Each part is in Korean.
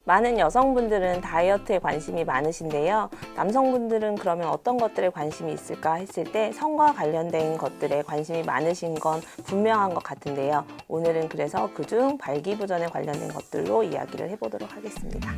많은 여성분들은 다이어트에 관심이 많으신데요. 남성분들은 그러면 어떤 것들에 관심이 있을까 했을 때 성과 관련된 것들에 관심이 많으신 건 분명한 것 같은데요. 오늘은 그래서 그중 발기부전에 관련된 것들로 이야기를 해보도록 하겠습니다.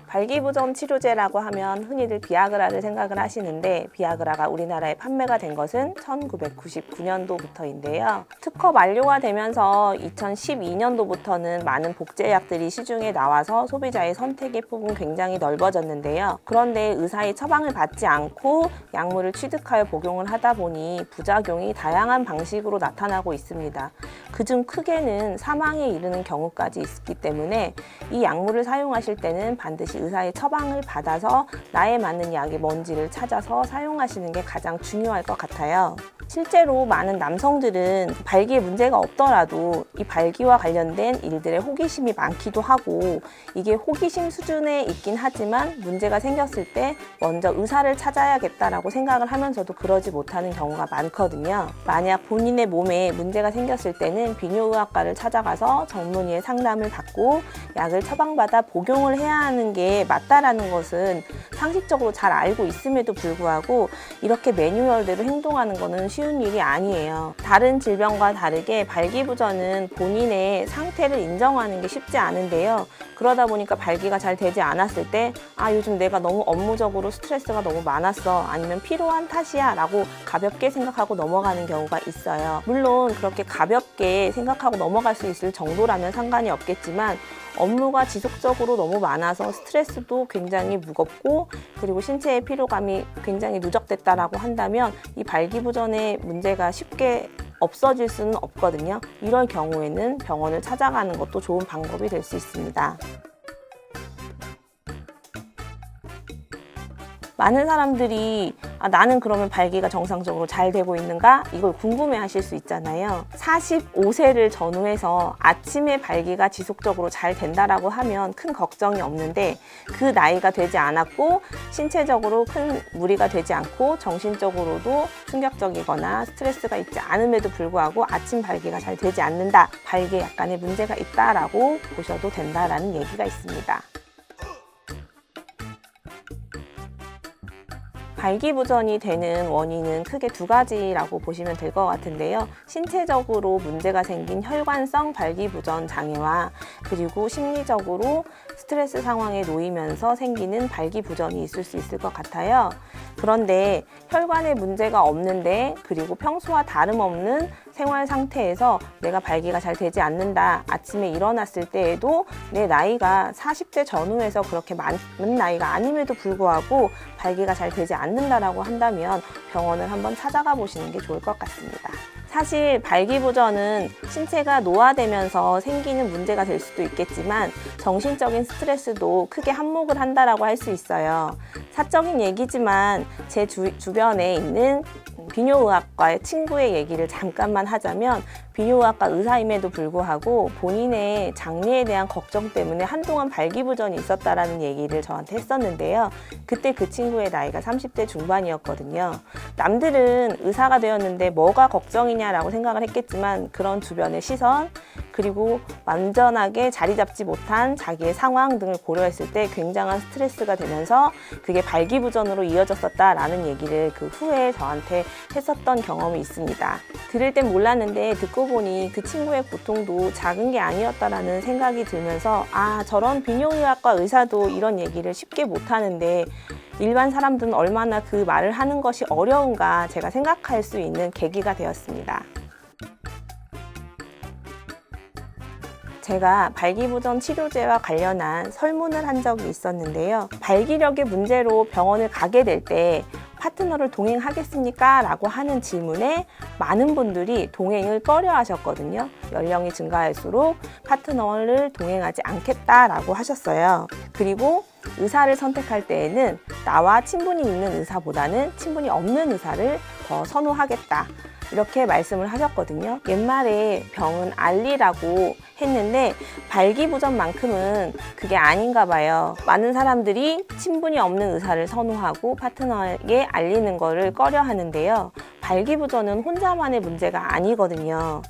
발기부전 치료제라고 하면 흔히들 비아그라를 생각을 하시는데 비아그라가 우리나라에 판매가 된 것은 1999년도부터인데요. 특허 만료가 되면서 2012년도부터는 많은 복제약들이 시중에 나와서 소비자의 선택의 폭은 굉장히 넓어졌는데요. 그런데 의사의 처방을 받지 않고 약물을 취득하여 복용을 하다 보니 부작용이 다양한 방식으로 나타나고 있습니다. 그중 크게는 사망에 이르는 경우까지 있기 때문에 이 약물을 사용하실 때는 반드시 의사의 처방을 받아서 나에 맞는 약이 뭔지를 찾아서 사용하시는 게 가장 중요할 것 같아요. 실제로 많은 남성들은 발기에 문제가 없더라도 이 발기와 관련된 일들에 호기심이 많기도 하고 이게 호기심 수준에 있긴 하지만 문제가 생겼을 때 먼저 의사를 찾아야겠다라고 생각을 하면서도 그러지 못하는 경우가 많거든요. 만약 본인의 몸에 문제가 생겼을 때는 비뇨의학과를 찾아가서 전문의의 상담을 받고 약을 처방받아 복용을 해야 하는 게 맞다라는 것은 상식적으로 잘 알고 있음에도 불구하고 이렇게 매뉴얼대로 행동하는 것은 쉬운 일이 아니에요. 다른 질병과 다르게 발기부전은 본인의 상태를 인정하는 게 쉽지 않은데요. 그러다 보니까 발기가 잘 되지 않았을 때 요즘 내가 너무 업무적으로 스트레스가 너무 많았어 아니면 피로한 탓이야 라고 가볍게 생각하고 넘어가는 경우가 있어요. 물론 그렇게 가볍게 생각하고 넘어갈 수 있을 정도라면 상관이 없겠지만 업무가 지속적으로 너무 많아서 스트레스도 굉장히 무겁고 그리고 신체의 피로감이 굉장히 누적됐다라고 한다면 이 발기부전의 문제가 쉽게 없어질 수는 없거든요. 이럴 경우에는 병원을 찾아가는 것도 좋은 방법이 될 수 있습니다. 많은 사람들이 나는 그러면 발기가 정상적으로 잘 되고 있는가? 이걸 궁금해 하실 수 있잖아요. 45세를 전후해서 아침에 발기가 지속적으로 잘 된다라고 하면 큰 걱정이 없는데 그 나이가 되지 않았고 신체적으로 큰 무리가 되지 않고 정신적으로도 충격적이거나 스트레스가 있지 않음에도 불구하고 아침 발기가 잘 되지 않는다. 발기에 약간의 문제가 있다라고 보셔도 된다라는 얘기가 있습니다. 발기부전이 되는 원인은 크게 두 가지라고 보시면 될 것 같은데요. 신체적으로 문제가 생긴 혈관성 발기부전 장애와 그리고 심리적으로 스트레스 상황에 놓이면서 생기는 발기부전이 있을 수 있을 것 같아요. 그런데 혈관에 문제가 없는데 그리고 평소와 다름없는 생활 상태에서 내가 발기가 잘 되지 않는다. 아침에 일어났을 때에도 내 나이가 40대 전후에서 그렇게 많은 나이가 아님에도 불구하고 발기가 잘 되지 않는다라고 한다면 병원을 한번 찾아가 보시는 게 좋을 것 같습니다. 사실 발기부전은 신체가 노화되면서 생기는 문제가 될 수도 있겠지만 정신적인 스트레스도 크게 한몫을 한다라고 할 수 있어요. 사적인 얘기지만 제 주변에 있는 비뇨의학과의 친구의 얘기를 잠깐만 하자면 비뇨의학과 의사임에도 불구하고 본인의 장래에 대한 걱정 때문에 한동안 발기부전이 있었다라는 얘기를 저한테 했었는데요. 그때 그 친구의 나이가 30대 중반이었거든요. 남들은 의사가 되었는데 뭐가 걱정이냐라고 생각을 했겠지만 그런 주변의 시선 그리고 완전하게 자리 잡지 못한 자기의 상황 등을 고려했을 때 굉장한 스트레스가 되면서 그게 발기부전으로 이어졌었다라는 얘기를 그 후에 저한테 했었던 경험이 있습니다. 들을 땐 몰랐는데 듣고 보니 그 친구의 고통도 작은 게 아니었다라는 생각이 들면서 저런 비뇨의학과 의사도 이런 얘기를 쉽게 못하는데 일반 사람들은 얼마나 그 말을 하는 것이 어려운가 제가 생각할 수 있는 계기가 되었습니다. 제가 발기부전 치료제와 관련한 설문을 한 적이 있었는데요. 발기력의 문제로 병원을 가게 될 때 파트너를 동행하겠습니까? 라고 하는 질문에 많은 분들이 동행을 꺼려 하셨거든요. 연령이 증가할수록 파트너를 동행하지 않겠다라고 하셨어요. 그리고 의사를 선택할 때에는 나와 친분이 있는 의사보다는 친분이 없는 의사를 더 선호하겠다. 이렇게 말씀을 하셨거든요. 옛말에 병은 알리라고 했는데 발기부전만큼은 그게 아닌가 봐요. 많은 사람들이 친분이 없는 의사를 선호하고 파트너에게 알리는 거를 꺼려 하는데요. 발기부전은 혼자만의 문제가 아니거든요.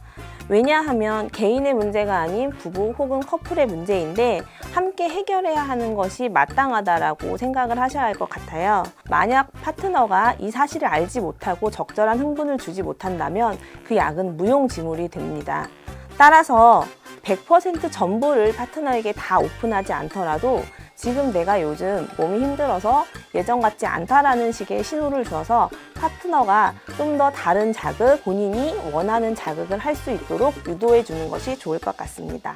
왜냐하면 개인의 문제가 아닌 부부 혹은 커플의 문제인데 함께 해결해야 하는 것이 마땅하다라고 생각을 하셔야 할 것 같아요. 만약 파트너가 이 사실을 알지 못하고 적절한 흥분을 주지 못한다면 그 약은 무용지물이 됩니다. 따라서 100% 전부를 파트너에게 다 오픈하지 않더라도 지금 내가 요즘 몸이 힘들어서 예전 같지 않다라는 식의 신호를 줘서 파트너가 좀 더 다른 자극, 본인이 원하는 자극을 할 수 있도록 유도해 주는 것이 좋을 것 같습니다.